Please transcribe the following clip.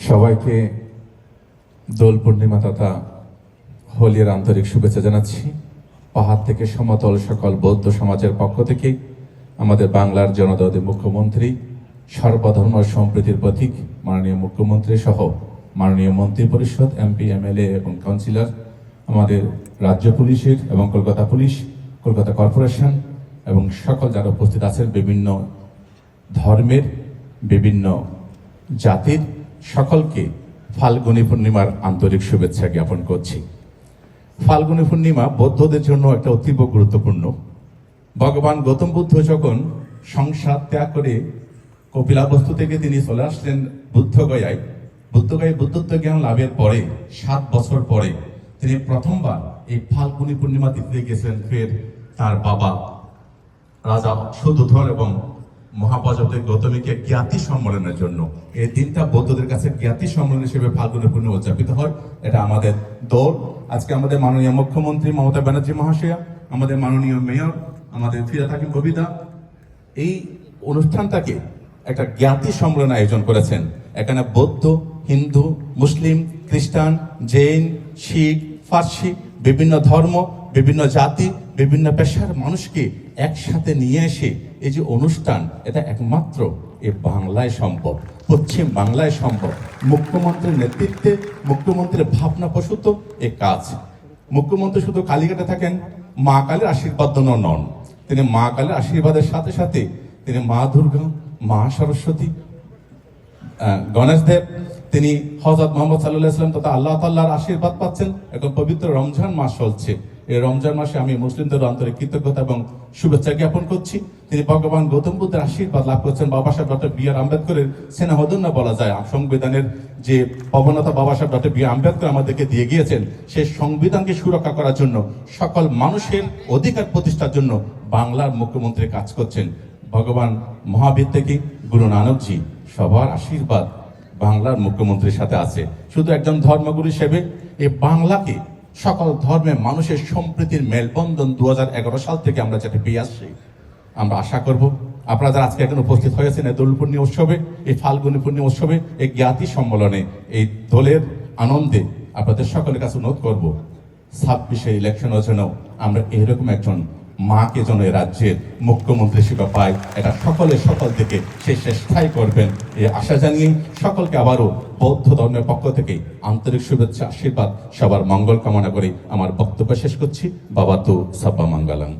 সবাইকে দোল পূর্ণিমা তথা হোলির আন্তরিক শুভেচ্ছা জানাচ্ছি। পাহাড় থেকে সমতল সকল বৌদ্ধ সমাজের পক্ষ থেকে আমাদের বাংলার জনদরদী মুখ্যমন্ত্রী, সর্বধর্ম সম্প্রীতির প্রতীক মাননীয় মুখ্যমন্ত্রী সহ মাননীয় মন্ত্রী পরিষদ, এমপি, এমএলএ এবং কাউন্সিলর, আমাদের রাজ্য পুলিশের এবং কলকাতা পুলিশ, কলকাতা কর্পোরেশন এবং সকল যারা উপস্থিত আছেন, বিভিন্ন ধর্মের, বিভিন্ন জাতির সকলকে ফাল্গুনী পূর্ণিমার আন্তরিক শুভেচ্ছা জ্ঞাপন করছি। ফাল্গুনী পূর্ণিমা বৌদ্ধদের জন্য একটা অতীব গুরুত্বপূর্ণ। ভগবান গৌতম বুদ্ধ যখন সংসার ত্যাগ করে কপিলাবস্তু থেকে তিনি চলে আসলেন বুদ্ধগয়ায় বুদ্ধত্ব জ্ঞান লাভের পরে 7 বছর পরে তিনি প্রথমবার এই ফাল্গুনী পূর্ণিমা তিথিতে গেছিলেন। ফের তার বাবা রাজা সুধোধন এবং মহাপ্রজাপতি গৌতমীকে জ্ঞাতি সম্মেলনের জন্য এই দিনটা বৌদ্ধদের কাছে জ্ঞাতি সম্মেলন হিসেবে ফাল্গুনী পূর্ণিমা উদযাপিত হয়। এটা আমাদের দৌড়। আজকে আমাদের মাননীয় মুখ্যমন্ত্রী মমতা ব্যানার্জি মহাশয়া, আমাদের মাননীয় মেয়র, আমাদের ফিরাদ হাকিম কবিতা এই অনুষ্ঠানটাকে একটা জ্ঞাতি সম্মেলন আয়োজন করেছেন। এখানে বৌদ্ধ, হিন্দু, মুসলিম, খ্রিস্টান, জৈন, শিখ, ফার্সি, বিভিন্ন ধর্ম, বিভিন্ন জাতি, বিভিন্ন পেশার মানুষকে একসাথে নিয়ে এসে এই যে অনুষ্ঠান, এটা একমাত্র এই বাংলায় সম্ভব, পশ্চিম বাংলায় সম্ভব। মুখ্যমন্ত্রীর নেতৃত্বে, মুখ্যমন্ত্রীর ভাবনা প্রসূত এই কাজ। মুখ্যমন্ত্রী শুধু কালীঘাটে থাকেন মা কালীর আশীর্বাদ নন, তিনি মা কালীর আশীর্বাদের সাথে সাথে তিনি মা দুর্গা, মা সরস্বতী, গণেশ দেব, তিনি হযরত মুহাম্মদ সাল্লাল্লাহু আলাইহি ওয়াসাল্লাম তথা আল্লাহ তাআলার আশীর্বাদ পাচ্ছেন। এখন পবিত্র রমজান মাস চলছে। এই রমজান মাসে আমি মুসলিমদের আন্তরিক কৃতজ্ঞতা এবং শুভেচ্ছা জ্ঞাপন করছি। তিনি ভগবান গৌতম বুদ্ধের আশীর্বাদ লাভ করছেন। বাবা সাহেব ডক্টর বি.আর. আম্বেদকরের স্নেহধন্য বলা যায়। সংবিধানের যে প্রবণতা বাবা সাহেব ডক্টর বি.আর. আম্বেদকর আমাদেরকে দিয়ে গিয়েছেন, সেই সংবিধানকে সুরক্ষা করার জন্য, সকল মানুষের অধিকার প্রতিষ্ঠার জন্য বাংলার মুখ্যমন্ত্রী কাজ করছেন। ভগবান মহাবীর থেকে গুরু নানকজি সবার আশীর্বাদ বাংলার মুখ্যমন্ত্রীর সাথে আছে। শুধু একজন ধর্মগুরু হিসেবে এই বাংলাকে সকল ধর্মের মানুষের সম্প্রীতির মেলবন্ধন 2011 সাল থেকে আমরা যেটা পেয়ে আসছি, আমরা আশা করব আপনারা যারা আজকে এখানে উপস্থিত হয়েছেন এই দোল পূর্ণিমা উৎসবে, এই ফাল্গুনী পূর্ণিমা উৎসবে, এই জ্ঞাতি সম্মেলনে, এই দোলের আনন্দে আপনাদের সকলের কাছে অনুরোধ করব 26-এ ইলেকশনের জন্য আমরা এরকম একজন মাকে যেন এই রাজ্যের মুখ্যমন্ত্রী হিসেবে পাই, এটা সকল থেকে সেই চেষ্টাই করবেন এই আশা জানিয়ে সকলকে আবারও বৌদ্ধ ধর্মের পক্ষ থেকে আন্তরিক শুভেচ্ছা, আশীর্বাদ, সবার মঙ্গল কামনা করে আমার বক্তব্য শেষ করছি। বাবা তু সাব্বা মঙ্গলং।